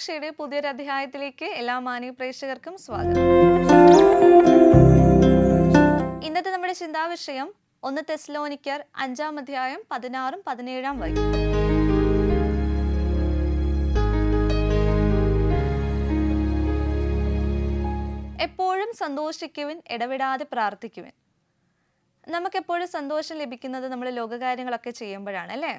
പ്രതീക്ഷയുടെ പുതിയൊരു അധ്യായത്തിലേക്ക് എല്ലാ മാന്യ പ്രേക്ഷകർക്കും സ്വാഗതം. ഇന്നത്തെ നമ്മുടെ ചിന്താവിഷയം 1 തെസ്സലോനിക്കർ 5-ാം അധ്യായം 16-17 വാക്യം. എപ്പോഴും സന്തോഷിക്കുവിൻ, ഇടവിടാതെ പ്രാർത്ഥിക്കുവിൻ. നമുക്കെപ്പോഴും സന്തോഷം ലഭിക്കുന്നത് നമ്മൾ ലോകകാര്യങ്ങളൊക്കെ ചെയ്യുമ്പോഴാണ് അല്ലേ?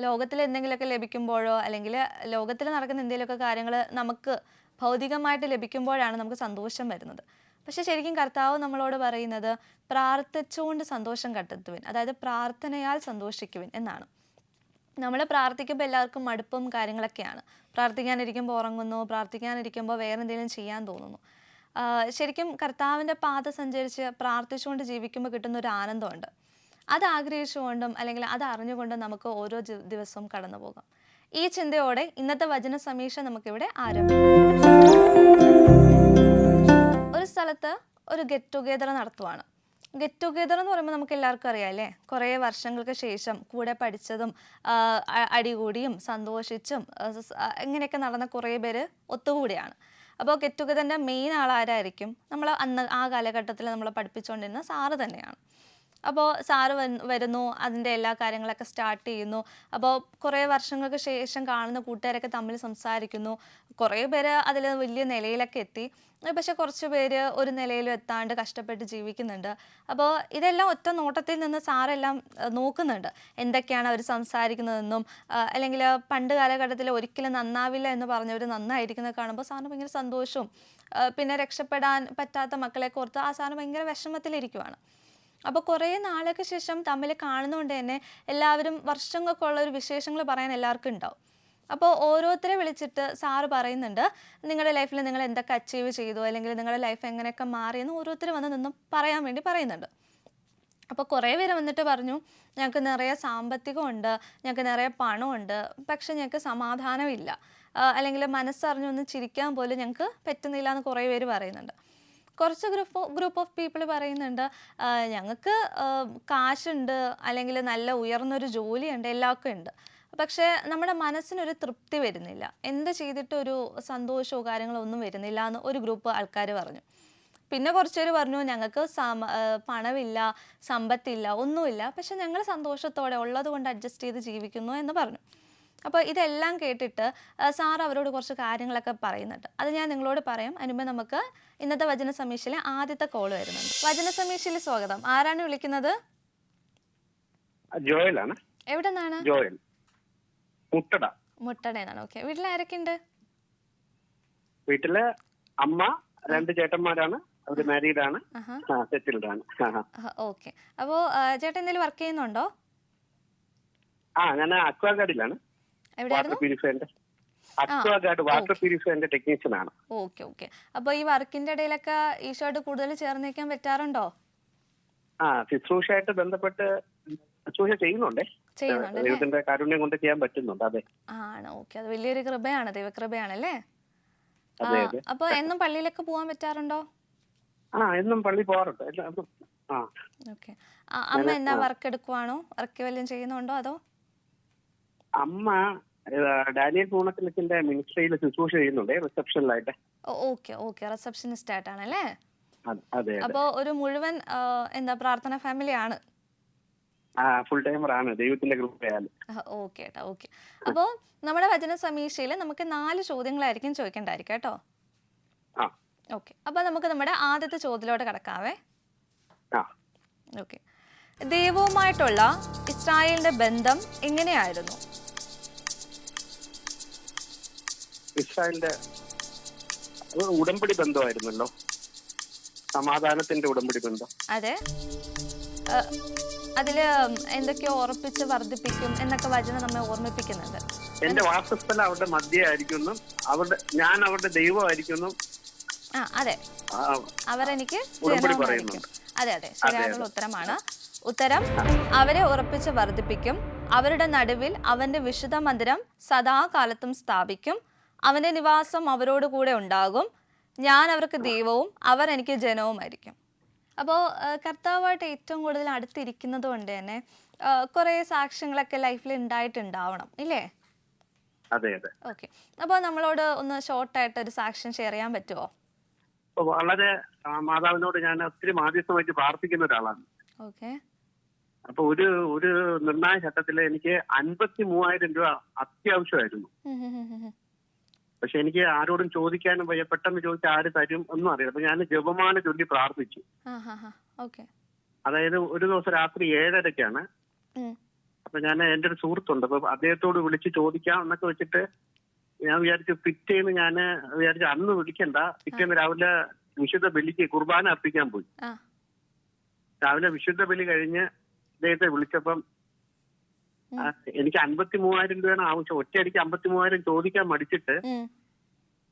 ലോകത്തിൽ എന്തെങ്കിലുമൊക്കെ ലഭിക്കുമ്പോഴോ അല്ലെങ്കിൽ ലോകത്തിൽ നടക്കുന്ന എന്തെങ്കിലുമൊക്കെ കാര്യങ്ങൾ നമുക്ക് ഭൗതികമായിട്ട് ലഭിക്കുമ്പോഴാണ് നമുക്ക് സന്തോഷം വരുന്നത്. പക്ഷെ ശരിക്കും കർത്താവ് നമ്മളോട് പറയുന്നത് പ്രാർത്ഥിച്ചുകൊണ്ട് സന്തോഷം കണ്ടെത്തുവിൻ, അതായത് പ്രാർത്ഥനയാൽ സന്തോഷിക്കുവിൻ എന്നാണ്. നമ്മൾ പ്രാർത്ഥിക്കുമ്പോൾ എല്ലാവർക്കും മടുപ്പും കാര്യങ്ങളൊക്കെയാണ്. പ്രാർത്ഥിക്കാനിരിക്കുമ്പോൾ ഉറങ്ങുന്നു, പ്രാർത്ഥിക്കാനിരിക്കുമ്പോൾ വേറെ എന്തെങ്കിലും ചെയ്യാൻ തോന്നുന്നു. ശരിക്കും കർത്താവിൻ്റെ പാത സഞ്ചരിച്ച് പ്രാർത്ഥിച്ചുകൊണ്ട് ജീവിക്കുമ്പോൾ കിട്ടുന്ന ഒരു ആനന്ദമുണ്ട്. അത് ആഗ്രഹിച്ചുകൊണ്ടും അല്ലെങ്കിൽ അത് അറിഞ്ഞുകൊണ്ടും നമുക്ക് ഓരോ ദിവസവും കടന്നു പോകാം. ഈ ചിന്തയോടെ ഇന്നത്തെ വചന സമീക്ഷ നമുക്കിവിടെ ആരംഭിക്കാം. ഒരു സ്ഥലത്ത് ഒരു ഗെറ്റ് ടുഗെദർ നടത്തുവാണ്. ഗെറ്റ് ടുഗെദർ എന്ന് പറയുമ്പോൾ നമുക്ക് എല്ലാവർക്കും അറിയാം അല്ലേ? കുറേ വർഷങ്ങൾക്ക് ശേഷം കൂടെ പഠിച്ചതും അടികൂടിയും സന്തോഷിച്ചും ഇങ്ങനെയൊക്കെ നടന്ന കുറേ പേര് ഒത്തുകൂടിയാണ്. അപ്പോൾ ഗെറ്റ് ടുഗെദറിൻ്റെ മെയിൻ ആളാരായിരിക്കും? നമ്മൾ അന്ന് ആ കാലഘട്ടത്തിൽ നമ്മൾ പഠിപ്പിച്ചുകൊണ്ടിരുന്ന സാറ് തന്നെയാണ്. അപ്പോൾ സാറ് വരുന്നു, അതിൻ്റെ എല്ലാ കാര്യങ്ങളൊക്കെ സ്റ്റാർട്ട് ചെയ്യുന്നു. അപ്പോൾ കുറേ വർഷങ്ങൾക്ക് ശേഷം കാണുന്ന കൂട്ടുകാരൊക്കെ തമ്മിൽ സംസാരിക്കുന്നു. കുറേ പേര് അതിൽ വലിയ നിലയിലൊക്കെ എത്തി, പക്ഷെ കുറച്ച് പേര് ഒരു നിലയിലും എത്താണ്ട് കഷ്ടപ്പെട്ട് ജീവിക്കുന്നുണ്ട്. അപ്പോൾ ഇതെല്ലാം ഒറ്റ നോട്ടത്തിൽ നിന്ന് സാറെല്ലാം നോക്കുന്നുണ്ട്, എന്തൊക്കെയാണ് അവർ സംസാരിക്കുന്നതെന്നും അല്ലെങ്കിൽ പണ്ട് കാലഘട്ടത്തിൽ ഒരിക്കലും നന്നാവില്ല എന്ന് പറഞ്ഞവർ നന്നായിരിക്കുന്നത് കാണുമ്പോൾ സാറിന് ഭയങ്കര സന്തോഷവും പിന്നെ രക്ഷപ്പെടാൻ പറ്റാത്ത മക്കളെ ഓർത്ത് ആ സാറിന് ഭയങ്കര വിഷമത്തിലിരിക്കുവാണ്. അപ്പോൾ കുറേ നാൾക്ക് ശേഷം തമ്മിൽ കാണുന്നതുകൊണ്ട് തന്നെ എല്ലാവരും വർഷങ്ങൾക്കുള്ള ഒരു വിശേഷങ്ങൾ പറയാൻ എല്ലാവർക്കും ഉണ്ടാവും. അപ്പോൾ ഓരോരുത്തരെ വിളിച്ചിട്ട് സാറ് പറയുന്നുണ്ട്, നിങ്ങളുടെ ലൈഫിൽ നിങ്ങൾ എന്തൊക്കെ അച്ചീവ് ചെയ്തു അല്ലെങ്കിൽ നിങ്ങളുടെ ലൈഫ് എങ്ങനെയൊക്കെ മാറിയെന്ന് ഓരോരുത്തർ വന്ന് നിന്നും പറയാൻ വേണ്ടി പറയുന്നുണ്ട്. അപ്പോൾ കുറേ പേര് വന്നിട്ട് പറഞ്ഞു, ഞങ്ങൾക്ക് നിറയെ സാമ്പത്തികമുണ്ട്, ഞങ്ങൾക്ക് നിറയെ പണമുണ്ട്, പക്ഷെ ഞങ്ങൾക്ക് സമാധാനമില്ല, അല്ലെങ്കിൽ മനസ്സറിഞ്ഞൊന്ന് ചിരിക്കാൻ പോലും ഞങ്ങൾക്ക് പറ്റുന്നില്ല എന്ന് കുറേ പേര് പറയുന്നുണ്ട്. കുറച്ച് ഗ്രൂപ്പ് ഓഫ് പീപ്പിൾ പറയുന്നുണ്ട്, ഞങ്ങൾക്ക് കാശുണ്ട് അല്ലെങ്കിൽ നല്ല ഉയർന്നൊരു ജോലിയുണ്ട്, എല്ലാവർക്കും ഉണ്ട്, പക്ഷേ നമ്മുടെ മനസ്സിനൊരു തൃപ്തി വരുന്നില്ല, എന്ത് ചെയ്തിട്ടൊരു സന്തോഷമോ കാര്യങ്ങളോ ഒന്നും വരുന്നില്ല എന്ന് ഒരു ഗ്രൂപ്പ് ആൾക്കാർ പറഞ്ഞു. പിന്നെ കുറച്ചുപേർ പറഞ്ഞു, ഞങ്ങൾക്ക് പണമില്ല, സമ്പത്തില്ല, ഒന്നുമില്ല, പക്ഷെ ഞങ്ങൾ സന്തോഷത്തോടെ ഉള്ളത് കൊണ്ട് അഡ്ജസ്റ്റ് ചെയ്ത് ജീവിക്കുന്നു എന്ന് പറഞ്ഞു. അപ്പോൾ ഇതെല്ലാം കേട്ടിട്ട് സാർ അവരോട് കുറച്ച് കാര്യങ്ങളൊക്കെ പറയുന്നുണ്ട്. അത് ഞാൻ നിങ്ങളോട് പറയാം. അതിനുമ്പോൾ നമുക്ക് ഇന്നത്തെ വചന സമീക്ഷയിലെ ആദ്യത്തെ കോൾ വരുന്നുണ്ട്. വചന സമീക്ഷയിൽ സ്വാഗതം. ആരാണ് വിളിക്കുന്നത്? ജോയലാണ്. എവിടെ നിന്നാണ്? ജോയൽ, മുട്ടടേന്നാണ്. ഓക്കെ. വീട്ടിൽ ആരൊക്കെ ഉണ്ട്? വീട്ടില് അമ്മ, 2 ചേട്ടന്മാരാണ്, അവര് മാരീഡ് ആണ്, സെറ്റിൽഡ് ആണ്. ഓക്കെ. അപ്പോൾ ചേട്ടൻ എന്തെങ്കിലും വർക്ക് ചെയ്യുന്നുണ്ടോ? ഞാൻ അക്വാഗാർഡിലാണ്, വാട്ടർ പ്യൂരിഫയറിന്റെ ടെക്നീഷ്യൻ ആണ്. Okay okay. അപ്പോൾ ഈ വർക്കിന്റെ ഇടയിലൊക്കെ ഈശോയോട് കൂടുതൽ ചേർന്ന് നിൽക്കാൻ പറ്റാറുണ്ടോ? ശുശ്രൂഷയായിട്ട് ബന്ധപ്പെട്ട് ശുശ്രൂഷ ചെയ്യുന്നുണ്ടേ, ദൈവത്തിന്റെ കാരുണ്യം കൊണ്ട് ചെയ്യാൻ പറ്റുന്നുണ്ട്. അതെ ആണ്. ഓക്കെ. അത് വലിയൊരു കൃപയാണ്, ദൈവകൃപയാണല്ലേ? അപ്പൊ എന്നും പള്ളിയിലൊക്കെ പോകാൻ പറ്റാറുണ്ടോ? എന്നും പള്ളി പോകാറുണ്ട്. ഓക്കെ. അമ്മ എന്താ വർക്ക് എടുക്കുവാണോ? വർക്ക് വല്ലതും ചെയ്യുന്നുണ്ടോ? അതോ അമ്മ ഡാനിയൽ പൂണത്തിലത്തിന്റെ മിനിസ്ട്രിയിൽ ശുശ്രൂഷ ചെയ്യുന്നുണ്ട്, റിസപ്ഷനിലായിട്ട്. Okay okay. റിസപ്ഷനിസ്റ്റ് ആയിട്ടാണല്ലേ? അതെ. അപ്പൊ ഒരു മുഴുവൻ എന്താ പ്രാർത്ഥന ഫാമിലി ആണ്? ഫുൾ ടൈമർ ആണ്, ദൈവത്തിന്റെ കൃപയാൽ. ഓക്കെ ഏട്ടാ. ഓക്കെ. അപ്പോൾ നമ്മുടെ വചന സമീക്ഷയിൽ നമുക്ക് 4 ചോദ്യങ്ങളായിരിക്കും ചോദിക്കേണ്ടായിരിക്കും കേട്ടോ. ഓക്കെ. അപ്പൊ നമുക്ക് നമ്മുടെ ആദ്യത്തെ ചോദ്യത്തിലോട്ട് കടക്കാവേ. ഓക്കെ. ദൈവവുമായിട്ടുള്ള ഇസ്രായേലിന്റെ ബന്ധം എങ്ങനെയായിരുന്നു? ഇസ്രായേലിന്റെ ഉടമ്പടി ബന്ധമായിരുന്നല്ലോ, സമാധാനത്തിന്റെ ഉടമ്പടി ബന്ധം. അതെ. അതില് എന്തൊക്കെയോ ഉറപ്പിച്ച് വർദ്ധിപ്പിക്കും എന്നൊക്കെ വചനം നമ്മെ ഓർമ്മിപ്പിക്കുന്നുണ്ട്. എന്റെ വാസസ്ഥലം അവരുടെ മധ്യമായിരിക്കുന്നു, ഞാൻ അവരുടെ ദൈവമായിരിക്കുന്നു. അതെ, അവരെനിക്ക് ജനമായിരിക്കും. അതെ അതെ, ശരിയായിട്ടുള്ള ഉത്തരമാണ്. ഉത്തരം, അവരെ ഉറപ്പിച്ച് വർദ്ധിപ്പിക്കും, അവരുടെ നടുവിൽ അവന്റെ വിശുദ്ധ മന്ദിരം സദാകാലത്തും സ്ഥാപിക്കും, അവന്റെ നിവാസം അവരോട് കൂടെ ഉണ്ടാകും, ഞാൻ അവർക്ക് ദൈവവും അവർ എനിക്ക് ജനവുമായിരിക്കും. അപ്പോൾ കർത്താവായിട്ട് ഏറ്റവും കൂടുതൽ അടുത്തിരിക്കുന്നത് കൊണ്ട് തന്നെ കുറേ സാക്ഷ്യങ്ങളൊക്കെ ലൈഫിൽ ഉണ്ടായിട്ടുണ്ടാവണം ഇല്ലേ? അതെ അതെ. ഓക്കെ. അപ്പോൾ നമ്മളോട് ഒന്ന് ഷോർട്ടായിട്ട് ഒരു സാക്ഷ്യം ഷെയർ ചെയ്യാൻ പറ്റുമോ? അപ്പൊ വളരെ മാതാവിനോട് ഞാൻ ഒത്തിരി മാധ്യസ്ഥമായിട്ട് പ്രാർത്ഥിക്കുന്ന ഒരാളാണ്. ഓക്കെ. അപ്പൊ ഒരു ഒരു നിർണായക ഘട്ടത്തിൽ എനിക്ക് 53,000 രൂപ അത്യാവശ്യമായിരുന്നു. പക്ഷെ എനിക്ക് ആരോടും ചോദിക്കാനും വയ്യ, പെട്ടെന്ന് ചോദിച്ചാൽ ആര് തരും ഒന്നും അറിയില്ല. അപ്പൊ ഞാൻ ജപമാല ചൊല്ലി പ്രാർത്ഥിച്ചു. ഓക്കെ. അതായത് ഒരു ദിവസം രാത്രി 7:30-ക്കാണ്. അപ്പൊ ഞാൻ എന്റെ ഒരു സുഹൃത്തുണ്ട്, അപ്പൊ അദ്ദേഹത്തോട് വിളിച്ച് ചോദിക്കാം എന്നൊക്കെ വെച്ചിട്ട് ഞാൻ വിചാരിച്ചു പിറ്റേന്ന് ഞാൻ വിചാരിച്ചു അന്ന് വിളിക്കണ്ട, പിറ്റേന്ന് രാവിലെ വിശുദ്ധ ബലിക്ക് കുർബാന അർപ്പിക്കാൻ പോയി. രാവിലെ വിശുദ്ധ ബലി കഴിഞ്ഞ് അദ്ദേഹത്തെ വിളിച്ചപ്പം എനിക്ക് 53,000 രൂപയാണ് ആവശ്യം. ഒറ്റയടിക്ക് 53,000 ചോദിക്കാൻ മടിച്ചിട്ട്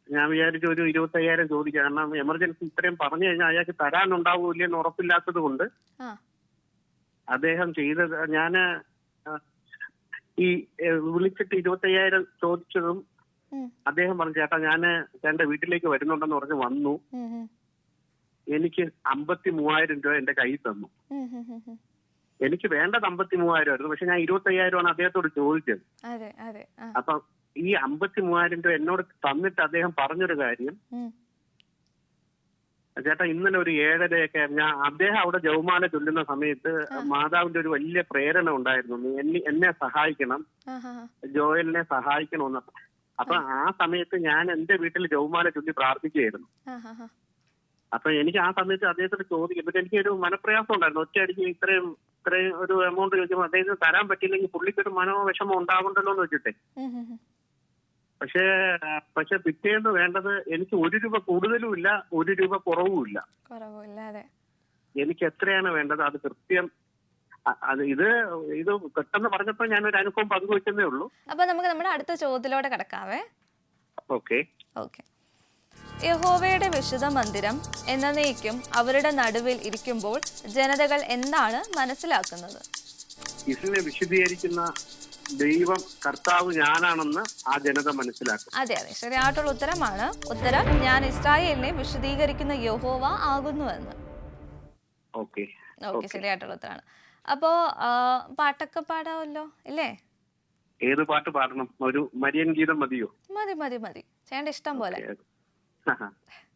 ഞാൻ വിചാരിച്ചു ഒരു 25,000 ചോദിക്കാം. കാരണം എമർജൻസി ഇത്രയും പറഞ്ഞു കഴിഞ്ഞാൽ അയാൾക്ക് തരാനുണ്ടാവൂല്ലെന്ന് ഉറപ്പില്ലാത്തത് കൊണ്ട് അദ്ദേഹം ചെയ്തത്, ഞാന് ഈ വിളിച്ചിട്ട് 25,000 ചോദിച്ചതും അദ്ദേഹം പറഞ്ഞു ചേട്ടാ ഞാന് എന്റെ വീട്ടിലേക്ക് വരുന്നുണ്ടെന്ന് പറഞ്ഞ് വന്നു. എനിക്ക് 53,000 രൂപ എന്റെ കയ്യിൽ തന്നു. എനിക്ക് വേണ്ടത് 53,000 ആയിരുന്നു. പക്ഷെ ഞാൻ 25,000 അദ്ദേഹത്തോട് ചോദിച്ചത്. അപ്പൊ ഈ 53,000 രൂപ എന്നോട് തന്നിട്ട് അദ്ദേഹം പറഞ്ഞൊരു കാര്യം, ചേട്ടാ ഇന്നലെ ഒരു 7:30-ഒക്കെ അദ്ദേഹം അവിടെ ജപമാല ചൊല്ലുന്ന സമയത്ത് മാതാവിന്റെ ഒരു വലിയ പ്രേരണ ഉണ്ടായിരുന്നു, എന്നെ സഹായിക്കണം, ജോയലിനെ സഹായിക്കണമെന്ന്. അപ്പൊ ആ സമയത്ത് ഞാൻ എന്റെ വീട്ടിൽ ജപമാല ചൊല്ലി പ്രാർത്ഥിക്കുകയായിരുന്നു. അപ്പൊ എനിക്ക് ആ സമയത്ത് അദ്ദേഹത്തോട് ചോദിക്കും, പിന്നെ എനിക്കൊരു മനപ്രയാസം ഉണ്ടായിരുന്നു. ഒറ്റയടിക്ക് ഇത്രയും ഒരു എമൗണ്ട് ചോദിക്കുമ്പോൾ അദ്ദേഹത്തിന് തരാൻ പറ്റിയില്ലെങ്കിൽ പുള്ളിക്കൊരു മനോവിഷമം ഉണ്ടാവണ്ടല്ലോ എന്ന് വെച്ചിട്ടേ. പക്ഷെ പിറ്റേന്ന് വേണ്ടത് എനിക്ക് 1 രൂപ കൂടുതലും ഇല്ല, 1 രൂപ കുറവും ഇല്ല. എനിക്ക് എത്രയാണ് വേണ്ടത് അത് കൃത്യം. ഇത് പെട്ടെന്ന് പറഞ്ഞപ്പോ ഞാനൊരു അനുഭവം പങ്കുവെച്ചതേ ഉള്ളൂ. അപ്പൊ നമുക്ക് നമ്മുടെ അടുത്ത ചോദ്യത്തിലോട്ട് കിടക്കാവേ. ഓക്കെ. യഹോവയുടെ വിശുദ്ധ മന്ദിരം എന്നേക്കും അവരുടെ നടുവിൽ ഇരിക്കുമ്പോൾ ജനതകൾ എന്താണ് മനസ്സിലാക്കുന്നത്? ഇതിനെ വിശദീകരിക്കുന്ന ദൈവം കർത്താവ് ഞാനാണെന്ന് ആ ജനത മനസ്സിലാക്കും. അതെ, ശരിയായിട്ടുള്ള ഉത്തരമാണ്. ഉത്തരം ഞാൻ ഇസ്രായേലിനെ വിശദീകരിക്കുന്ന യഹോവ ആകുന്നുവെന്ന്. ഓക്കെ, ശരിയായിട്ടുള്ള ഉത്തരമാണ്. അപ്പോ പാട്ടൊക്കെ പാടാവല്ലോ ഇല്ലേ? ഏത് പാട്ട് പാടണം? ഒരു മരിയൻ ഗീതം മതിയോ? മതി ചേട്ടന്റെ ഇഷ്ടം പോലെ.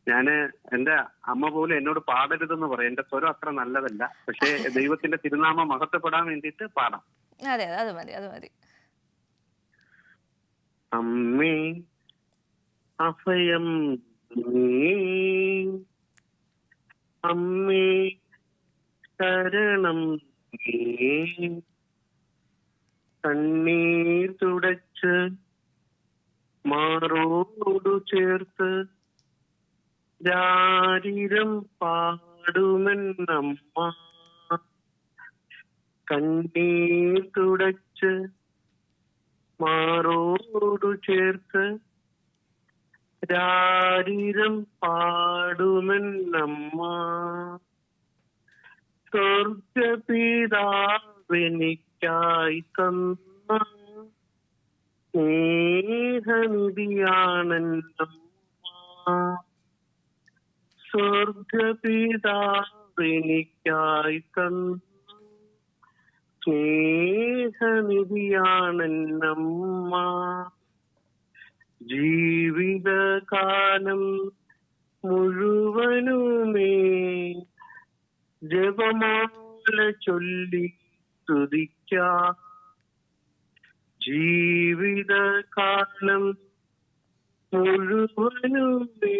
ഞാന് എന്റെ അമ്മ പോലും എന്നോട് പാടരുതെന്ന് പറയും, എന്റെ സ്വരം അത്ര നല്ലതല്ല. പക്ഷെ ദൈവത്തിന്റെ തിരുനാമം മഹത്വപ്പെടാൻ വേണ്ടിയിട്ട് പാടാം. അതെ, അത് മതി. അമ്മേ അഭയം അമ്മേ ശരണം കണ്ണീർ തുടച്ച് മാറോടു ചേർത്ത് രാരിരം പാടുമെന്നമ്മ. കണ്ണീർ തുടച്ച് മാറോടു ചേർത്ത് രാരിരം പാടുമെന്നമ്മ. സ്വർഗപിതാവെനിക്കായി തന്ന സ്നേഹനിധിയാണെന്നമ്മ. സ്വർഗപിതാവെനിക്കായി തന്ന സ്നേഹനിധിയാണെന്നമ്മ. ജീവിതകാലം മുഴുവനുമേ ജപമാല ചൊല്ലി സ്തുതിക്കാം. ജീവിതകാലം മുഴുവനുമേ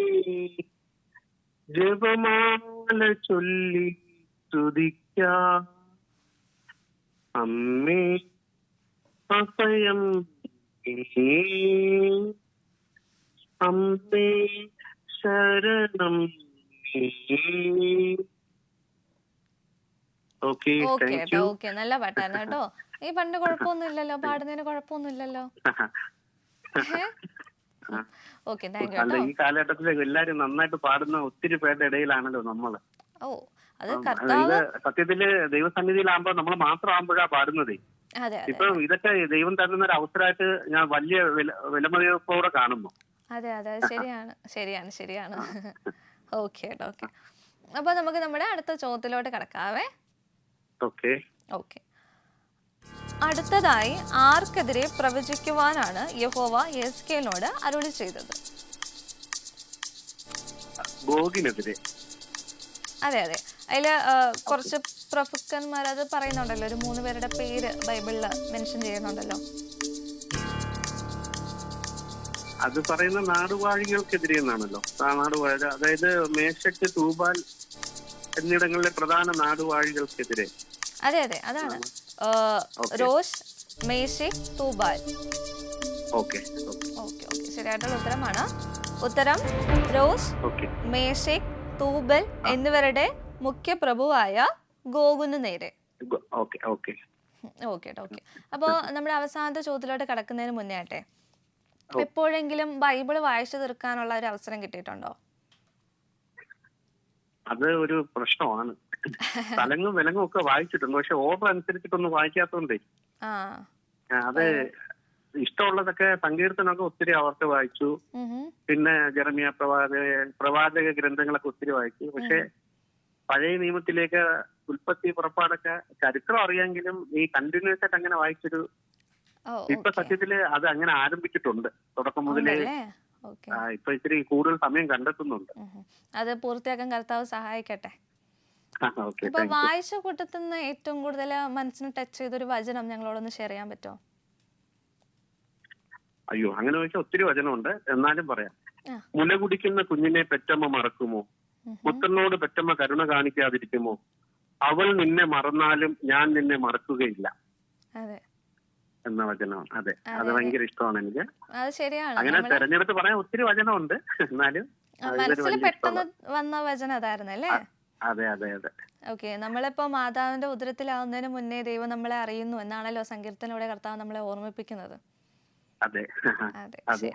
ജപമാല ചൊല്ലി സ്തുതിക്കാം. അമ്മേ അഭയം അമ്മേ ശരണം. നല്ല പാട്ടായിരുന്നു കേട്ടോ. ഈ പണ്ട് കുഴപ്പമൊന്നും ഇല്ലല്ലോ, പാടുന്നതിന് കുഴപ്പമൊന്നും ഇല്ലല്ലോ. ഈ കാലഘട്ടത്തിൽ എല്ലാരും നന്നായിട്ട് പാടുന്ന ഒത്തിരി പേരുടെ ഇടയിലാണല്ലോ നമ്മള്. ഇത് സത്യത്തില് ദൈവസന്നിധിയിലാകുമ്പോ നമ്മൾ മാത്രമാകുമ്പോഴാ പാടുന്നതേ. ഇപ്പൊ ഇതൊക്കെ ദൈവം തരുന്ന ഒരു അവസരമായിട്ട് ഞാൻ വലിയ വിലമതിപ്പോടെ കാണുന്നു. അതെ, ശരിയാണ്. ഓക്കെ. അപ്പൊ നമുക്ക് നമ്മുടെ അടുത്ത ചോദ്യത്തിലോട്ട് കിടക്കാവേ. ഓക്കെ. അടുത്തതായി ആർക്കെതിരെ പ്രവചിക്കുവാനാണ് യഹോവ യെഹെസ്കേലിനോട് അരുളി ചെയ്തത്? ഗോഗിനെതിരെ. അതെ അതെ, അതില് കുറച്ച് പ്രഭുക്കന്മാർ അത് പറയുന്നുണ്ടല്ലോ, ഒരു 3 പേരുടെ പേര് ബൈബിളിൽ മെൻഷൻ ചെയ്യുന്നുണ്ടല്ലോ. അത് പറയുന്ന നാടുവാഴികൾക്കെതിരെ എന്നാണല്ലോ. നാടുവാഴി, അതായത് മേശക്ക്, തൂബാൽ എന്നിടങ്ങളിലെ പ്രധാന നാടുവാഴികൾക്കെതിരെ. അതെ അതെ, അതാണ് രോഷ്, മേശേക്, തൂബാൽ. ഓക്കെ ഓക്കെ ഓക്കെ, ശരിയായിട്ടുള്ള ഉത്തരമാണ്. ഉത്തരം രോഷ്, മേശേക്, തൂബൽ എന്നിവരുടെ മുഖ്യ പ്രഭുവായ ഗോഗുന് നേരെ. Okay okay okay okay. അപ്പോൾ നമ്മുടെ അവസാനത്തെ ചോദ്യത്തിലോട്ട് കടക്കുന്നതിന് മുന്നേ ആട്ടെ, എപ്പോഴെങ്കിലും ബൈബിള് വായിച്ചു തീർക്കാനുള്ള ഒരു അവസരം കിട്ടിയിട്ടുണ്ടോ? അത് ഒരു പ്രശ്നമാണ്. തലങ്ങും വിലങ്ങും ഒക്കെ വായിച്ചിട്ടുണ്ട്, പക്ഷെ ഓർഡർ അനുസരിച്ചിട്ടൊന്നും വായിക്കാത്തോണ്ടേ. അത് ഇഷ്ടമുള്ളതൊക്കെ സങ്കീർത്തനമൊക്കെ ഒത്തിരി അവർക്ക് വായിച്ചു. പിന്നെ ജെറമിയ പ്രവാചക ഗ്രന്ഥങ്ങളൊക്കെ ഒത്തിരി വായിച്ചു. പക്ഷെ പഴയ നിയമത്തിലേക്ക് ഉൽപ്പത്തി, പുറപ്പാടൊക്കെ ചരിത്രം അറിയാമെങ്കിലും ഈ കണ്ടിന്യൂസ് ആയിട്ട് അങ്ങനെ വായിച്ചൊരു, ഇപ്പൊ സത്യത്തില് അത് അങ്ങനെ ആരംഭിച്ചിട്ടുണ്ട് തുടക്കം മുതലേ. ഇപ്പൊ ഇത്തിരി കൂടുതൽ സമയം കണ്ടെത്തുന്നുണ്ട്. അത് പൂർത്തിയാക്കാൻ കർത്താവ് സഹായിക്കട്ടെ. ഇപ്പൊ വായിച്ച കൂട്ടത്തിൽ നിന്ന് ഏറ്റവും കൂടുതൽ മനസ്സിന് ടച്ച് ചെയ്തൊരു വചനം ഞങ്ങളോടൊന്ന് ഷെയർ ചെയ്യാൻ പറ്റുമോ? അയ്യോ, അങ്ങനെ ചോദിച്ചാൽ ഒത്തിരി വചനമുണ്ട്, എന്നാലും പറയാം. മുല കുടിക്കുന്ന കുഞ്ഞിനെ പെറ്റമ്മ മറക്കുമോ? പുത്രനോട് പെറ്റമ്മ കരുണ കാണിക്കാതിരിക്കുമോ? അവൾ നിന്നെ മറന്നാലും ഞാൻ നിന്നെ മറക്കുകയില്ല എന്ന വചനമാണ്. അതെ, അത് ഭയങ്കര ഇഷ്ടമാണ് എനിക്ക്. അങ്ങനെ തെരഞ്ഞെടുത്ത് പറയാൻ ഒത്തിരി വചനമുണ്ട്, എന്നാലും പെട്ടെന്ന് വന്ന വചനം അതായിരുന്നല്ലേ? അതെ അതെ അതെ. ഓക്കെ, നമ്മളിപ്പോ മാതാവിന്റെ ഉദരത്തിലാവുന്നതിന് മുന്നേ ദൈവം നമ്മളെ അറിയുന്നു എന്നാണല്ലോ സങ്കീർത്തനത്തിലൂടെ കർത്താവ് നമ്മളെ ഓർമ്മിപ്പിക്കുന്നത്. അതെ അതെ,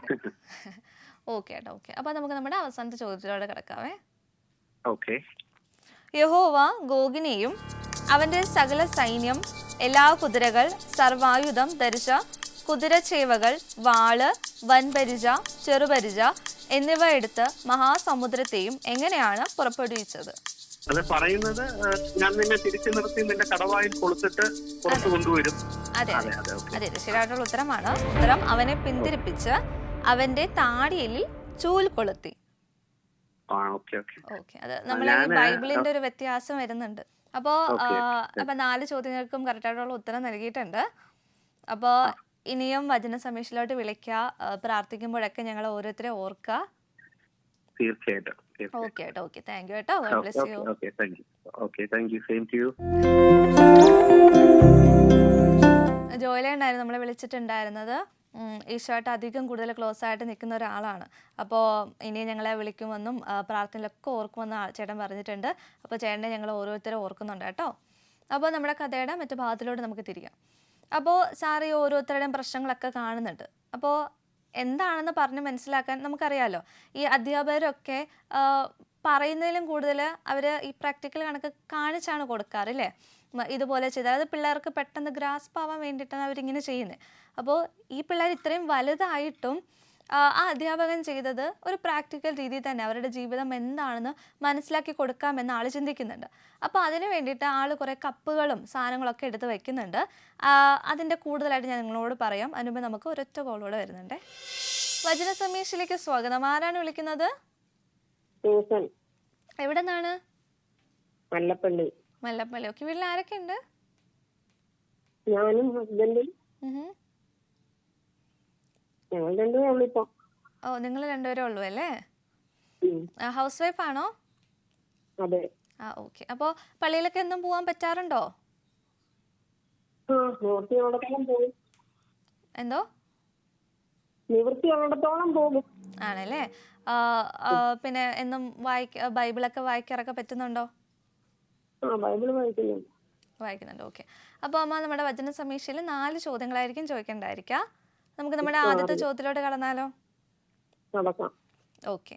ഓക്കെ ഏട്ടാ, ഓക്കെ. അപ്പൊ നമുക്ക് നമ്മുടെ അവസാനത്തെ ചോദ്യത്തിലൂടെ കിടക്കാവേ. യഹോവ ഗോഗിനെയും അവന്റെ സകല സൈന്യം, എല്ലാ കുതിരകൾ, സർവായുധം ധരിച്ച കുതിരച്ചേവകൾ, വാള്, വൻപരിച, ചെറുപരിച എന്നിവ എടുത്ത് മഹാസമുദ്രത്തെയും എങ്ങനെയാണ് പുറപ്പെടുവിച്ചത്? അത് പറയുന്നത് ഞാൻ നിന്നെ തിരിച്ചു നിർത്തി നിന്റെ കടവായിൽ കൊളുത്തിട്ട് പുറത്തു കൊണ്ടുവരും. അതെ അതെ അതെ, ശരിയായിട്ടുള്ള ഉത്തരമാണ്. ഉത്തരം അവനെ പിന്തിരിപ്പിച്ച് അവന്റെ താടിയിൽ ചൂൽ കൊളുത്തി. ഓക്കെ, അത് നമ്മളെ ബൈബിളിന്റെ ഒരു വ്യത്യാസം വരുന്നുണ്ട്. അപ്പോ 4 ചോദ്യങ്ങൾക്കും കറക്റ്റായിട്ടുള്ള ഉത്തരം നൽകിയിട്ടുണ്ട്. അപ്പോ ഇനിയും വചന സമീക്ഷയിലോട്ട് വിളിക്കുക, പ്രാർത്ഥിക്കുമ്പോഴൊക്കെ ഞങ്ങൾ ഓരോരുത്തരെ ഓർക്കുക. തീർച്ചയായിട്ടും. ഓക്കെ ഏട്ടാ, ഓക്കെ, താങ്ക് യു ഏട്ടാ. God bless you. Thank you. Same to you. ജോയിലുണ്ടായിരുന്നു നമ്മളെ വിളിച്ചിട്ടുണ്ടായിരുന്നത്. ഈശോയായിട്ട് അധികം കൂടുതൽ ക്ലോസ് ആയിട്ട് നിൽക്കുന്ന ഒരാളാണ്. അപ്പോൾ ഇനി ഞങ്ങളെ വിളിക്കുമെന്നും പ്രാർത്ഥനയിലൊക്കെ ഓർക്കുമെന്ന് ചേട്ടൻ പറഞ്ഞിട്ടുണ്ട്. അപ്പോൾ ചേട്ടനെ ഞങ്ങൾ ഓരോരുത്തരും ഓർക്കുന്നുണ്ട് കേട്ടോ. അപ്പോൾ നമ്മുടെ കഥയുടെ മറ്റു ഭാഗത്തിലോട്ട് നമുക്ക് തിരിയാം. അപ്പോൾ സാർ ഈ ഓരോരുത്തരുടെയും പ്രശ്നങ്ങളൊക്കെ കാണുന്നുണ്ട്. അപ്പോൾ എന്താണെന്ന് പറഞ്ഞ് മനസ്സിലാക്കാൻ നമുക്കറിയാമല്ലോ, ഈ അധ്യാപകരൊക്കെ പറയുന്നതിലും കൂടുതൽ അവർ ഈ പ്രാക്ടിക്കൽ കണക്ക് കാണിച്ചാണ് കൊടുക്കാറില്ലേ? ഇതുപോലെ ചെയ്താൽ അത് പിള്ളേർക്ക് പെട്ടെന്ന് ഗ്രാസ്പ് ആവാൻ വേണ്ടിയിട്ടാണ് അവരിങ്ങനെ ചെയ്യുന്നത്. അപ്പോൾ ഈ പിള്ളേർ ഇത്രയും വലുതായിട്ടും ആ അധ്യാപകൻ ചെയ്തത് ഒരു പ്രാക്ടിക്കൽ രീതിയിൽ തന്നെ അവരുടെ ജീവിതം എന്താണെന്ന് മനസ്സിലാക്കി കൊടുക്കാമെന്ന് ആൾ ചിന്തിക്കുന്നുണ്ട്. അപ്പോൾ അതിന് വേണ്ടിയിട്ട് ആൾ കുറേ കപ്പുകളും സാധനങ്ങളൊക്കെ എടുത്ത് വെക്കുന്നുണ്ട്. അതിൻ്റെ കൂടുതലായിട്ട് ഞാൻ നിങ്ങളോട് പറയാം. അതിനുമ്പോൾ നമുക്ക് ഒരൊറ്റ കോളോടെ വരുന്നുണ്ട്. വചന സമീക്ഷയിലേക്ക് സ്വാഗതം. ആരാണ് വിളിക്കുന്നത്? എവിടെ നിന്നാണ്? മല്ലപ്പള്ളി. മല്ലപ്പള്ളി. ഓക്കെ, വീട്ടിൽ ആരൊക്കെ ഉണ്ട്? ഞാനും ഹസ്ബൻഡും. ഞങ്ങൾ രണ്ടുപേരേ ഉള്ളൂ ഇപ്പൊ. ഓ, നിങ്ങൾ രണ്ടുപേരേ ഉള്ളൂ അല്ലേ? ഹൗസ് വൈഫ് ആണോ? അതെ. ഓക്കെ. അപ്പോ പള്ളിയിലൊക്കെ എന്നും പോവാൻ പറ്റാറുണ്ടോ? എന്തോ? നിവൃത്തിയുള്ളിടത്തോളം പോകും. ആണല്ലേ? പിന്നെ എന്നും ബൈബിളൊക്കെ വായിക്കാറൊക്കെ പറ്റുന്നുണ്ടോ? വായിക്കുന്നുണ്ട്. ഓക്കെ. അപ്പോൾ അമ്മ, നമ്മുടെ വചന സമീക്ഷയിൽ 4 ചോദ്യങ്ങളായിരിക്കും ചോദിക്കേണ്ടായിരിക്കാം. നമുക്ക് നമ്മുടെ ആദ്യത്തെ ചോദ്യത്തിലോട്ട് കടന്നാലോ? ഓക്കെ.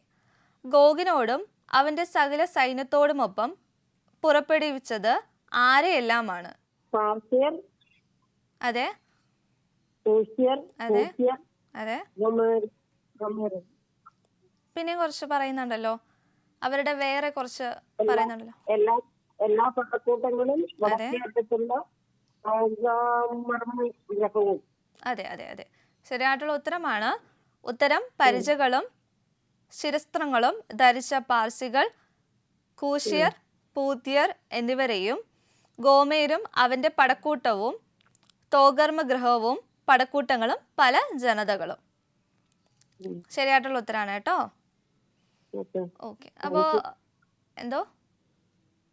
ഗോഗിനോടും അവന്റെ സകല സൈന്യത്തോടുമൊപ്പം പുറപ്പെടുവിച്ചത് ആരെയെല്ലാമാണ്? അതെ അതെ അതെ. പിന്നെ കുറച്ച് പറയുന്നുണ്ടല്ലോ, അവരുടെ വേറെ കുറച്ച് പറയുന്നുണ്ടല്ലോ. എല്ലാ പട്ടക്കൂട്ടങ്ങളും ഗ്രഹവും. അതെ അതെ അതെ, ശരിയായിട്ടുള്ള ഉത്തരമാണ്. ഉത്തരം പരിചകളും ശിരസ്ത്രങ്ങളും ധരിച്ച പാർസികൾ, കൂശ്യർ, പൂത്യർ എന്നിവരെയും ഗോമേരും അവന്റെ പടക്കൂട്ടവും തോഗർമഗൃഹവും പടക്കൂട്ടങ്ങളും പല ജനതകളും. ഉം. ശരിയായിട്ടുള്ള ഉത്തരാണ് കേട്ടോ. ഓക്കെ. ഓക്കെ, അപ്പോൾ എന്തോ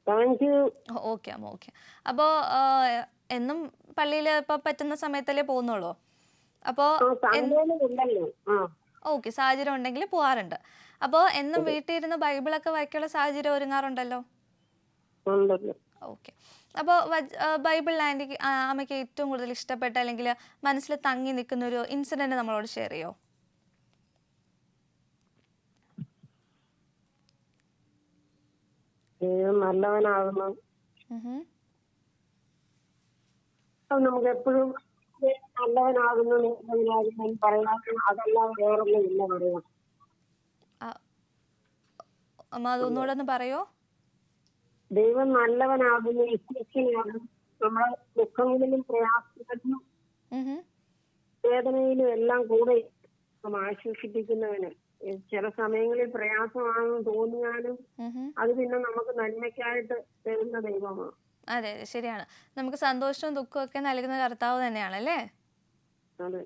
താങ്ക് യു. ഓക്കെ അമ്മ, ഓക്കെ. അപ്പോൾ എന്നും പള്ളിയിൽ ഇപ്പോൾ പറ്റുന്ന സമയത്തല്ലേ പോകുന്നുള്ളൂ? അപ്പോൾ സൺഡേയിലും ഉണ്ടല്ലോ. ഓക്കെ, സാഹചര്യം ഉണ്ടെങ്കിൽ പോകാറുണ്ട്. അപ്പോൾ എന്നും വീട്ടിൽ ഇരുന്ന് ബൈബിളൊക്കെ വായിക്കാനുള്ള സാഹചര്യം ഒരുങ്ങാറുണ്ടല്ലോ? ഉണ്ടല്ലോ. ഓക്കെ. അപ്പോൾ ബൈബിളിൽ ആൻറ്റിക്ക് അമ്മയ്ക്ക് ഏറ്റവും കൂടുതൽ ഇഷ്ടപ്പെട്ട അല്ലെങ്കിൽ മനസ്സിൽ തങ്ങി നിൽക്കുന്ന ഒരു ഇൻസിഡൻറ്റ് നമ്മളോട് ഷെയർ ചെയ്യോ? ദൈവം നല്ലവനാകുന്നു. അത് നമുക്ക് എപ്പോഴും നല്ലവനാകുന്നു നല്ലവനാകുന്നു പറയാൻ, അതെല്ലാം വേറൊന്നും ഇല്ല പറയാം. അമ്മ അതൊന്നുകൂടെ ഒന്ന് പറയോ? ദൈവം നല്ലവനാകുന്നു, വിശ്വസനാകും. നമ്മളെ ദുഃഖങ്ങളിലും പ്രയാസങ്ങളിലും വേദനയിലും എല്ലാം കൂടെ ആശ്വസിപ്പിക്കുന്നവന്. ചില സമയങ്ങളിൽ പ്രയാസമാണെന്ന് തോന്നിയാലും അത് പിന്നെ നമുക്ക് നന്മയ്ക്കായിട്ട് തരുന്ന ദൈവമാണ്. അതെ അതെ, ശരിയാണ്. നമുക്ക് സന്തോഷവും ദുഃഖവും ഒക്കെ നൽകുന്ന കർത്താവ് തന്നെയാണല്ലേ? അതെ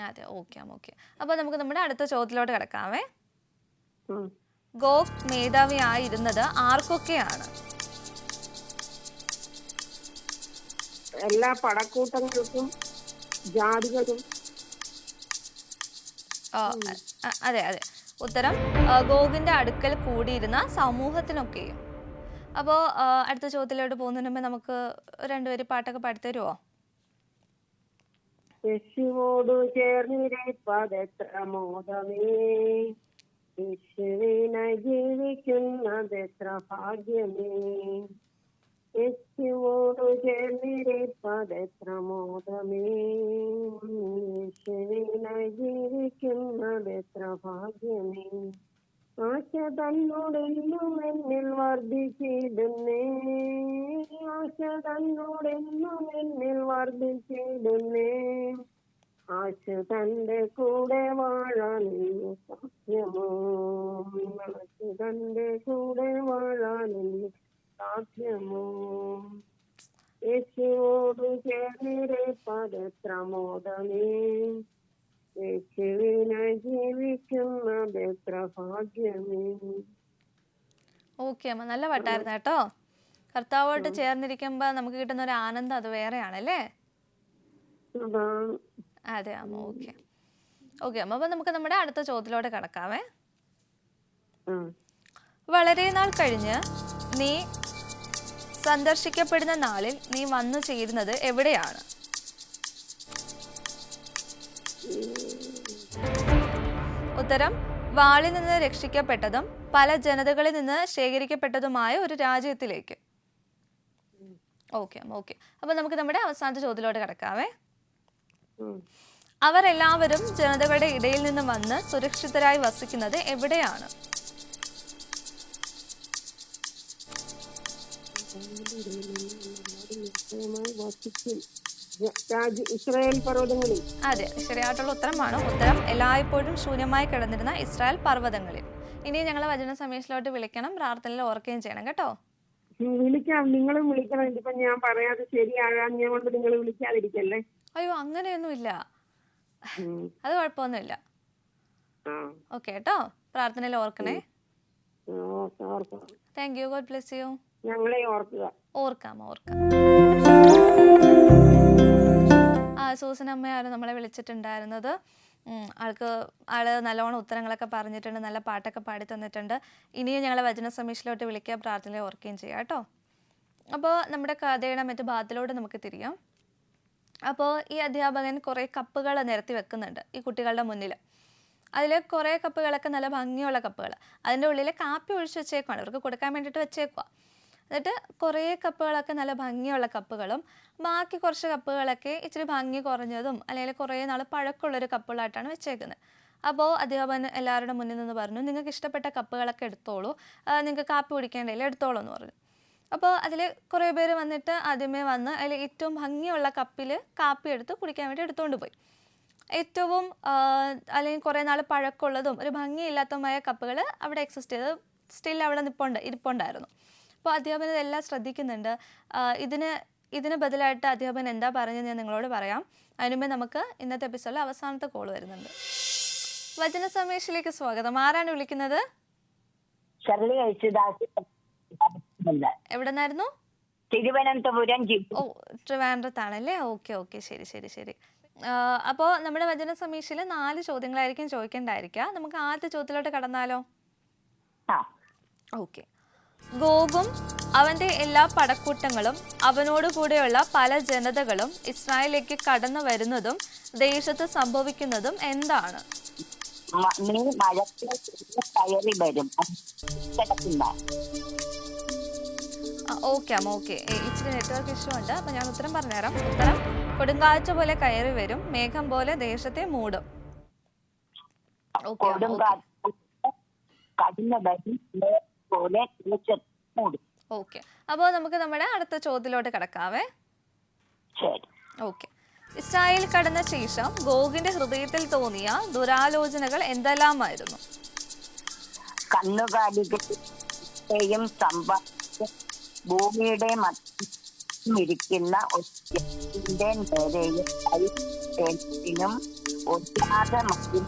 അതെ, ഓക്കെ അമ്മ, ഓക്കെ. അപ്പോൾ നമുക്ക് നമ്മുടെ അടുത്ത ചോദ്യത്തിലോട്ട് കിടക്കാവേ. ഉം. ഗോഗ് മേധാവിയായിരുന്നത് ആർക്കൊക്കെയാണ്? എല്ലാ പടക്കൂട്ടങ്ങൾക്കും ജാതികൾക്കും. അതെ അതെ, ഉത്തരം ഗോഗിന്റെ അടുക്കൽ കൂടിയിരുന്ന സമൂഹത്തിനൊക്കെയും. അപ്പോൾ അടുത്ത ചോദ്യത്തിലോട്ട് പോകുന്നതിന് മുമ്പ് നമുക്ക് രണ്ടുപേരും പാട്ടൊക്കെ പാടിത്തരുമോ? യേശുവോടു ചേർന്നിരിപ്പതെത്ര മോദമേ, യേശുവിനായി ജീവിക്കുന്നതെത്ര ഭാഗ്യമേ. യേശുവോടു ചേർന്നിരിപ്പതെത്ര മോദമേ, യേശുവിനായി ജീവിക്കുന്നതെത്ര ഭാഗ്യമേ. ആശ തന്നോടെന്നും എന്നിൽ വർദ്ധിച്ചിടുന്നേ, ആശ തന്നോടെന്നും എന്നിൽ വർദ്ധിച്ചിടുന്നേ. ആശ തന്റെ കൂടെ വാഴാൻ ഇന്ന് സാധ്യമോ, ആശ തന്റെ കൂടെ വാഴാൻ ഇന്ന് സാധ്യമോ. യേശുവോടു ചേർന്നിരിപ്പതെത്ര മോദമേ, യേശുവിനായി ജീവിക്കുന്നതെത്ര ഭാഗ്യമേ. ഓക്കെ അമ്മ, നല്ല പാട്ടായിരുന്നു കേട്ടോ. കർത്താവായിട്ട് ചേർന്നിരിക്കുമ്പോൾ നമുക്ക് കിട്ടുന്ന ഒരു ആനന്ദം അത് വേറെയാണല്ലേ? അതാണ്. അതെ അമ്മ, ഓക്കെ ഓക്കെ അമ്മ. അപ്പോൾ നമുക്ക് നമ്മുടെ അടുത്ത ചോദ്യത്തിലോട്ട് കിടക്കാവേ. വളരെ നാൾ കഴിഞ്ഞ് നീ സന്ദർശിക്കപ്പെടുന്ന നാളിൽ നീ വന്നു ചേരുന്നത് എവിടെയാണ്? ഉത്തരം വാളിൽ നിന്ന് രക്ഷിക്കപ്പെട്ടതും പല ജനതകളിൽ നിന്ന് ശേഖരിക്കപ്പെട്ടതുമായ ഒരു രാജ്യത്തിലേക്ക്. ഓക്കെ അമ്മ, ഓക്കെ. അപ്പോൾ നമുക്ക് നമ്മുടെ അവസാനത്തെ ചോദ്യത്തിലോട്ട് കിടക്കാവേ. അവർ എല്ലാവരും ജനതകളുടെ ഇടയിൽ നിന്ന് വന്ന് സുരക്ഷിതരായി വസിക്കുന്നത് എവിടെയാണ്? ഇസ്രായേൽ പർവ്വതങ്ങളിൽ. അതെ, ശരിയായിട്ടുള്ള ഉത്തരമാണ്. ഉത്തരം എല്ലായ്പ്പോഴും ശൂന്യമായി കിടന്നിരുന്ന ഇസ്രായേൽ പർവ്വതങ്ങളിൽ. ഇനി ഞങ്ങളെ വചന സമയത്തിലോട്ട് വിളിക്കണം, പ്രാർത്ഥനയിൽ ഓർക്കുകയും ചെയ്യണം കേട്ടോ. വിളിക്കാം, നിങ്ങളും വിളിക്കണം. ഇതിപ്പോ ഞാൻ പറയാതെ ശരിയാകാൻ ഞാൻ കൊണ്ട് നിങ്ങൾ വിളിക്കാതിരിക്കല്ലേ. അയ്യോ, അങ്ങനെയൊന്നുമില്ല, അത് കുഴപ്പമൊന്നുമില്ല. ഓക്കെ കേട്ടോ, പ്രാർത്ഥനയിൽ ഓർക്കണേ. Thank you, god bless you. ഞങ്ങളെ ഓർക്കുക. ഓർക്കാം. സൂസൻ അമ്മയാണ് നമ്മളെ വിളിച്ചിട്ടുണ്ടായിരുന്നത്. ആള് നല്ലോണം ഉത്തരങ്ങളൊക്കെ പറഞ്ഞിട്ടുണ്ട്, നല്ല പാട്ടൊക്കെ പാടി തന്നിട്ടുണ്ട്. ഇനിയും ഞങ്ങളെ വചന സമീക്ഷയിലോട്ട് വിളിക്കുക, പ്രാർത്ഥനയിൽ ഓർക്കുകയും ചെയ്യാം കേട്ടോ. അപ്പോൾ നമ്മുടെ കഥയുടെ മറ്റു ഭാഗത്തിലോട്ട് നമുക്ക് തിരിയാം. അപ്പോൾ ഈ അധ്യാപകൻ കുറേ കപ്പുകൾ നിരത്തി വെക്കുന്നുണ്ട് ഈ കുട്ടികളുടെ മുന്നിൽ. അതിൽ കുറേ കപ്പുകളൊക്കെ നല്ല ഭംഗിയുള്ള കപ്പുകൾ, അതിൻ്റെ ഉള്ളിൽ കാപ്പി ഒഴിച്ച് വെച്ചേക്കുവാണ്, ഇവർക്ക് കൊടുക്കാൻ വേണ്ടിയിട്ട് വെച്ചേക്കുക. എന്നിട്ട് കുറേ കപ്പുകളൊക്കെ നല്ല ഭംഗിയുള്ള കപ്പുകളും ബാക്കി കുറച്ച് കപ്പുകളൊക്കെ ഇച്ചിരി ഭംഗി കുറഞ്ഞതും അല്ലെങ്കിൽ കുറേ നാൾ പഴക്കമുള്ളൊരു കപ്പുകളായിട്ടാണ് വെച്ചേക്കുന്നത്. അപ്പോൾ അധ്യാപകൻ എല്ലാവരുടെ മുന്നിൽ നിന്ന് പറഞ്ഞു, നിങ്ങൾക്ക് ഇഷ്ടപ്പെട്ട കപ്പുകളൊക്കെ എടുത്തോളൂ, നിങ്ങൾക്ക് കാപ്പി കുടിക്കേണ്ടതില്ല എടുത്തോളൂ എന്ന് പറഞ്ഞു. അപ്പോൾ അതിൽ കുറേ പേര് വന്നിട്ട് ആദ്യമേ വന്ന് അതിൽ ഏറ്റവും ഭംഗിയുള്ള കപ്പിൽ കാപ്പി എടുത്ത് കുടിക്കാൻ വേണ്ടി എടുത്തുകൊണ്ട് പോയി. ഏറ്റവും അല്ലെങ്കിൽ കുറേ നാൾ പഴക്കമുള്ളതും ഒരു ഭംഗിയില്ലാത്തതുമായ കപ്പുകൾ അവിടെ എക്സിസ്റ്റ് ചെയ്ത് സ്റ്റിൽ അവിടെ ഇരിപ്പുണ്ടായിരുന്നു. അപ്പോൾ അധ്യാപകൻ ഇതെല്ലാം ശ്രദ്ധിക്കുന്നുണ്ട്. ഇതിന് ബദലായിട്ട് അധ്യാപകൻ എന്താ പറഞ്ഞത് ഞാൻ നിങ്ങളോട് പറയാം. അതിനുമുമ്പേ നമുക്ക് ഇന്നത്തെ എപ്പിസോഡിൽ അവസാനത്തെ കോൾ വരുന്നുണ്ട്. വചന സമേഷിലേക്ക് സ്വാഗതം. ആരാണ് വിളിക്കുന്നത്? എവിടെ നിന്നായിരുന്നു? തിരുവനന്തപുരം. ഓ, ട്രിവാൻഡ്രത്താണല്ലേ? ഓക്കെ ഓക്കെ, ശരി ശരി ശരി. അപ്പോൾ നമ്മുടെ വചന സമീക്ഷയിൽ 4 ചോദ്യങ്ങളായിരിക്കും ചോദിക്കേണ്ടായിരിക്കുക. നമുക്ക് ആദ്യത്തെ ചോദ്യത്തിലോട്ട് കടന്നാലോ? ഓക്കെ. ഗോഗും അവന്റെ എല്ലാ പടക്കൂട്ടങ്ങളും അവനോട് കൂടെയുള്ള പല ജനതകളും ഇസ്രായേലിലേക്ക് കടന്നു വരുന്നതും ദേശത്ത് സംഭവിക്കുന്നതും എന്താണ്? ഓക്കെ അമ്മ, ഓക്കെ. ഇച്ചിരി നെറ്റ്വർക്ക് ഇഷ്യൂ ഉണ്ട്, അപ്പൊ ഞാൻ ഉത്തരം പറഞ്ഞുതരാം. ഉത്തരം: കൊടുങ്കാറ്റ് പോലെ കയറി വരും, മേഘം പോലെ ദേശത്തെ മൂടും. ഓക്കെ. അപ്പോൾ നമുക്ക് നമ്മുടെ അടുത്ത ചോദ്യത്തിലോട്ട് കിടക്കാവേ. ഓക്കെ. ഇസ്രായേൽ കടന്ന ശേഷം ഗോഗിന്റെ ഹൃദയത്തിൽ തോന്നിയ ദുരാലോചനകൾ എന്തെല്ലാമായിരുന്നു? കന്നുകാലികളെയും ഭൂമിയുടെ മറ്റിരിക്കുന്ന ഒറ്റത്തിന്റെ നേരെയും ഒറ്റാതെ മറ്റും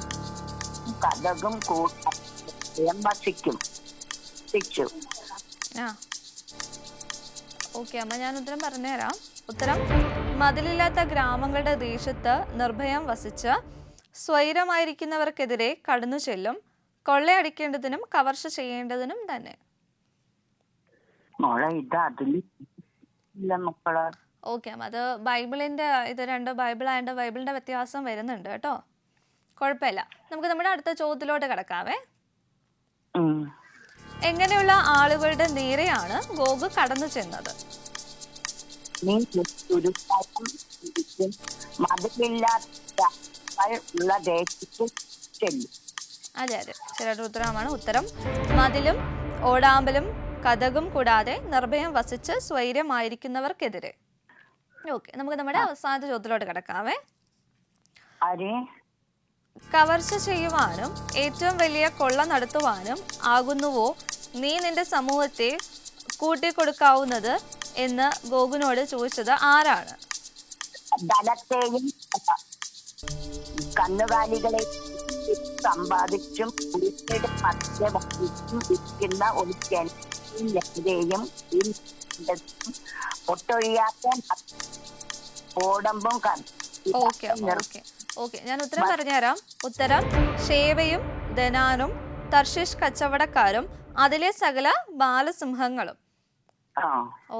കഥകും കൂട്ടം വസിക്കും. ഓക്കെ അമ്മ, ഞാൻ ഉത്തരം പറഞ്ഞുതരാം. ഉത്തരം: മതിലില്ലാത്ത ഗ്രാമങ്ങളുടെ ദേശത്ത് നിർഭയം വസിച്ച് സ്വൈരമായിരിക്കുന്നവർക്കെതിരെ കടന്നു ചെല്ലും, കൊള്ളയടിക്കേണ്ടതിനും കവർച്ച ചെയ്യേണ്ടതിനും തന്നെ. ഓക്കെ അമ്മ, അത് ബൈബിളിന്റെ ഇത് 2 ബൈബിളായതുകൊണ്ട് ബൈബിളിന്റെ വ്യത്യാസം വരുന്നുണ്ട് കേട്ടോ. കുഴപ്പമില്ല. നമുക്ക് നമ്മുടെ അടുത്ത ചോദ്യത്തിലോട്ട് കിടക്കാവേ. എങ്ങനെയുള്ള ആളുകളുടെ നേരെയാണ് ഗോഗ് കടന്നു ചെന്നത്? അതെ അതെ, ശരിയായിട്ടുള്ള ഉത്തരമാണ്. ഉത്തരം: മതിലും ഓടാമ്പലും കഥകും കൂടാതെ നിർഭയം വസിച്ച് സ്വൈര്യമായിരിക്കുന്നവർക്കെതിരെ. ഓക്കെ, നമുക്ക് നമ്മുടെ അവസാനത്തെ ചോദ്യത്തിലോട്ട് കിടക്കാവേ. കവർച്ച ചെയ്യുവാനും ഏറ്റവും വലിയ കൊള്ള നടത്തുവാനും ആകുന്നുവോ നീ നിന്റെ സമൂഹത്തെ കൂട്ടിക്കൊടുക്കാവുന്നത് എന്ന് ഗോഗിനോട് ചോദിച്ചത് ആരാണ്? ധനത്തെയും കന്നുകാലികളെ സമ്പാദിച്ചും മധ്യവഹിക്കുന്ന ഒരു ജനതയും ഒട്ടൊഴിയാത്ത ഓടമ്പും. ഓക്കെ ഓക്കെ, ഞാൻ ഉത്തരം പറഞ്ഞുതരാം. ഉത്തരം: ഷേവയും ദനാനും തർശീഷ് കച്ചവടക്കാരും അതിലെ സകല ബാലസിംഹങ്ങളും.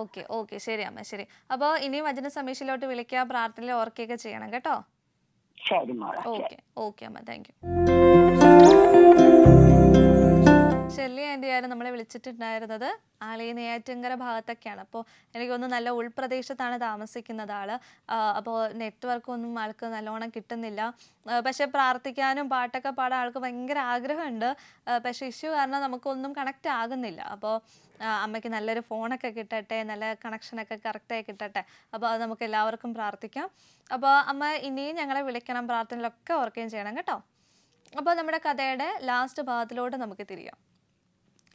ഓക്കെ ഓക്കെ, ശരി അമ്മ, ശരി. അപ്പോൾ ഇനി വചന സമീക്ഷയിലോട്ട് വിളിക്കുക, പ്രാർത്ഥനയിൽ ഓർക്കുകയൊക്കെ ചെയ്യണം കേട്ടോ. ഓക്കെ ഓക്കെ അമ്മ, താങ്ക് യു. ഷെല്ലി ആൻറ്റിയായിരുന്നു നമ്മളെ വിളിച്ചിട്ടുണ്ടായിരുന്നത്. ആളീ നെയ്യാറ്റിൻകര ഭാഗത്തൊക്കെയാണ്. അപ്പോൾ എനിക്കൊന്ന് നല്ല ഉൾപ്രദേശത്താണ് താമസിക്കുന്നത് ആള്. അപ്പോൾ നെറ്റ്വർക്കൊന്നും ആൾക്ക് നല്ലോണം കിട്ടുന്നില്ല. പക്ഷെ പ്രാർത്ഥിക്കാനും പാട്ടൊക്കെ പാടാൻ ആൾക്ക് ഭയങ്കര ആഗ്രഹമുണ്ട്. പക്ഷേ ഇഷ്യൂ കാരണം നമുക്കൊന്നും കണക്റ്റ് ആകുന്നില്ല. അപ്പോൾ അമ്മയ്ക്ക് നല്ലൊരു ഫോണൊക്കെ കിട്ടട്ടെ, നല്ല കണക്ഷനൊക്കെ കറക്റ്റായി കിട്ടട്ടെ. അപ്പോൾ അത് നമുക്ക് എല്ലാവർക്കും പ്രാർത്ഥിക്കാം. അപ്പോൾ അമ്മ ഇനിയും ഞങ്ങളെ വിളിക്കണം, പ്രാർത്ഥനയിലൊക്കെ ഓർക്കുകയും ചെയ്യണം കേട്ടോ. അപ്പോൾ നമ്മുടെ കഥയുടെ ലാസ്റ്റ് ഭാഗത്തിലോട്ട് നമുക്ക് തിരിയാം.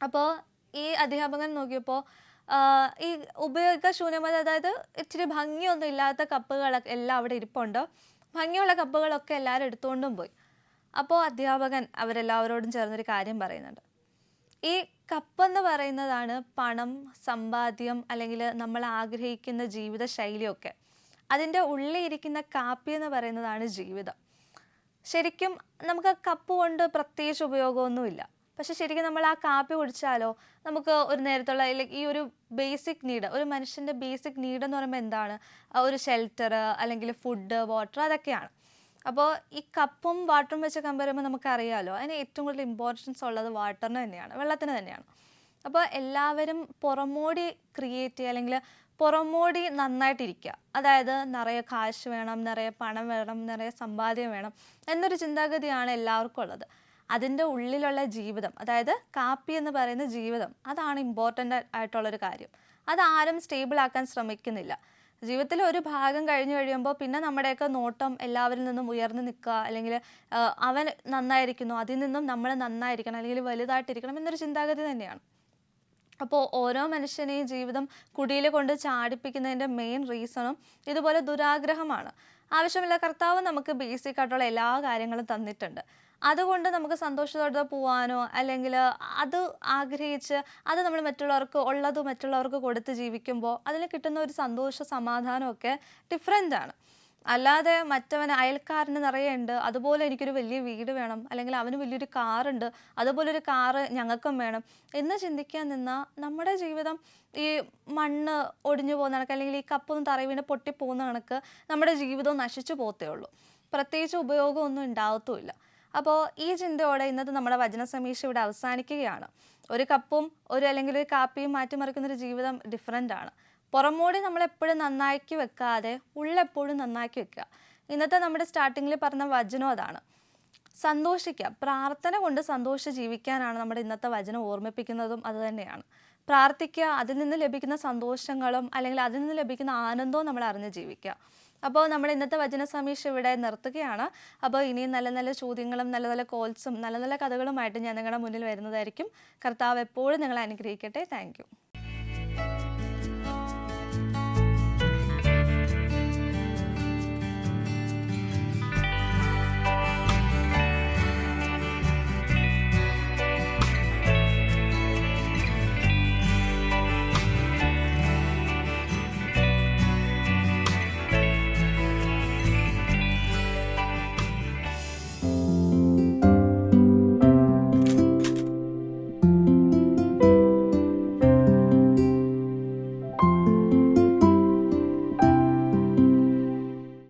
അപ്പോൾ ഈ അധ്യാപകൻ നോക്കിയപ്പോൾ ഈ ഉപയോഗശൂന്യമായ, അതായത് ഇച്ചിരി ഭംഗിയൊന്നും ഇല്ലാത്ത കപ്പുകളൊക്കെ എല്ലാം അവിടെ ഇരിപ്പുണ്ട്. ഭംഗിയുള്ള കപ്പുകളൊക്കെ എല്ലാവരും എടുത്തുകൊണ്ടും പോയി. അപ്പോൾ അധ്യാപകൻ അവരെല്ലാവരോടും ചേർന്നൊരു കാര്യം പറയുന്നുണ്ട്. ഈ കപ്പെന്ന് പറയുന്നതാണ് പണം, സമ്പാദ്യം, അല്ലെങ്കിൽ നമ്മൾ ആഗ്രഹിക്കുന്ന ജീവിത ശൈലിയൊക്കെ. അതിൻ്റെ ഉള്ളിൽ ഇരിക്കുന്ന കാപ്പി എന്ന് പറയുന്നതാണ് ജീവിതം. ശരിക്കും നമുക്ക് കപ്പ് കൊണ്ട് പ്രത്യേകിച്ച് ഉപയോഗമൊന്നുമില്ല. പക്ഷെ ശരിക്കും നമ്മൾ ആ കാപ്പി കുടിച്ചാലോ നമുക്ക് ഒരു നേരത്തുള്ള ഈ ഒരു ബേസിക് നീഡ്, ഒരു മനുഷ്യൻ്റെ ബേസിക് നീഡ് എന്ന് പറയുമ്പോൾ എന്താണ്? ഒരു ഷെൽട്ടർ, അല്ലെങ്കിൽ ഫുഡ്, വാട്ടർ, അതൊക്കെയാണ്. അപ്പോൾ ഈ കപ്പും വാട്ടറും വെച്ച് കമ്പയർ ചെയ്യുമ്പോൾ നമുക്കറിയാമല്ലോ അതിന് ഏറ്റവും കൂടുതൽ ഇമ്പോർട്ടൻസ് ഉള്ളത് വാട്ടറിന് തന്നെയാണ്, വെള്ളത്തിന് തന്നെയാണ്. അപ്പോൾ എല്ലാവരും പുറമോടി ക്രിയേറ്റ് ചെയ്യുക, അല്ലെങ്കിൽ പുറമോടി നന്നായിട്ടിരിക്കുക. അതായത് നിറയെ കാശ് വേണം, നിറയെ പണം വേണം, നിറയെ സമ്പാദ്യം വേണം എന്നൊരു ചിന്താഗതിയാണ് എല്ലാവർക്കും ഉള്ളത്. അതിൻ്റെ ഉള്ളിലുള്ള ജീവിതം, അതായത് കാപ്പി എന്ന് പറയുന്ന ജീവിതം, അതാണ് ഇമ്പോർട്ടൻ്റ് ആയിട്ടുള്ളൊരു കാര്യം. അത് ആരും സ്റ്റേബിൾ ആക്കാൻ ശ്രമിക്കുന്നില്ല. ജീവിതത്തിൽ ഒരു ഭാഗം കഴിഞ്ഞു കഴിയുമ്പോൾ പിന്നെ നമ്മുടെയൊക്കെ നോട്ടം എല്ലാവരിൽ നിന്നും ഉയർന്നു നിൽക്കുക, അല്ലെങ്കിൽ അവൻ നന്നായിരിക്കുന്നു അതിൽ നിന്നും നമ്മൾ നന്നായിരിക്കണം അല്ലെങ്കിൽ വലുതായിട്ടിരിക്കണം എന്നൊരു ചിന്താഗതി തന്നെയാണ്. അപ്പോൾ ഓരോ മനുഷ്യനെയും ജീവിതം കുടിയിൽ കൊണ്ട് ചാടിപ്പിക്കുന്നതിൻ്റെ മെയിൻ റീസണും ഇതുപോലെ ദുരാഗ്രഹമാണ്. ആവശ്യമില്ല, കർത്താവ് നമുക്ക് ബേസിക് ആയിട്ടുള്ള എല്ലാ കാര്യങ്ങളും തന്നിട്ടുണ്ട്. അതുകൊണ്ട് നമുക്ക് സന്തോഷത്തോടെ പോവാനോ അല്ലെങ്കിൽ അത് ആഗ്രഹിച്ച് അത് നമ്മൾ മറ്റുള്ളവർക്ക് ഉള്ളത് മറ്റുള്ളവർക്ക് കൊടുത്ത് ജീവിക്കുമ്പോൾ അതിൽ കിട്ടുന്ന ഒരു സന്തോഷ സമാധാനമൊക്കെ ഡിഫറെൻ്റ് ആണ്. അല്ലാതെ മറ്റവന് അയൽക്കാരന് നിറയെ ഉണ്ട്, അതുപോലെ എനിക്കൊരു വലിയ വീട് വേണം, അല്ലെങ്കിൽ അവന് വലിയൊരു കാറുണ്ട്, അതുപോലെ ഒരു കാറ് ഞങ്ങൾക്കും വേണം എന്ന് ചിന്തിക്കാൻ നിന്നാൽ നമ്മുടെ ജീവിതം ഈ മണ്ണ് ഒടിഞ്ഞു പോകുന്ന കണക്ക്, അല്ലെങ്കിൽ ഈ കപ്പൊന്നും തറയിൽ വീണ് പൊട്ടിപ്പോകുന്ന കണക്ക് നമ്മുടെ ജീവിതവും നശിച്ചു പോകത്തേ ഉള്ളൂ. പ്രത്യേകിച്ച് ഉപയോഗമൊന്നും ഉണ്ടാകത്തുമില്ല. അപ്പോൾ ഈ ചിന്തയോടെ ഇന്നത്തെ നമ്മുടെ വചന സമീക്ഷ ഇവിടെ അവസാനിക്കുകയാണ്. ഒരു കപ്പും അല്ലെങ്കിൽ ഒരു കാപ്പിയും മാറ്റിമറിക്കുന്നൊരു ജീവിതം ഡിഫറെൻ്റ് ആണ്. പുറമോടി നമ്മളെപ്പോഴും നന്നാക്കി വെക്കാതെ ഉള്ളെപ്പോഴും നന്നാക്കി വെക്കുക. ഇന്നത്തെ നമ്മുടെ സ്റ്റാർട്ടിങ്ങിൽ പറഞ്ഞ വചനം അതാണ്. സന്തോഷിക്കുക, പ്രാർത്ഥന കൊണ്ട് സന്തോഷിച്ച് ജീവിക്കാനാണ് നമ്മുടെ ഇന്നത്തെ വചനം ഓർമ്മിപ്പിക്കുന്നതും അതുതന്നെയാണ്. പ്രാർത്ഥിക്കുക, അതിൽ നിന്ന് ലഭിക്കുന്ന സന്തോഷങ്ങളും അല്ലെങ്കിൽ അതിൽ നിന്ന് ലഭിക്കുന്ന ആനന്ദവും നമ്മൾ അറിഞ്ഞ് ജീവിക്കുക. അപ്പോൾ നമ്മൾ ഇന്നത്തെ വചന സമീക്ഷ ഇവിടെ നിർത്തുകയാണ്. അപ്പോൾ ഇനിയും നല്ല നല്ല ചോദ്യങ്ങളും നല്ല നല്ല കോൾസും നല്ല നല്ല കഥകളുമായിട്ട് ഞാൻ നിങ്ങളുടെ മുന്നിൽ വരുന്നതായിരിക്കും. കർത്താവ് എപ്പോഴും നിങ്ങളെ അനുഗ്രഹിക്കട്ടെ. Thank you.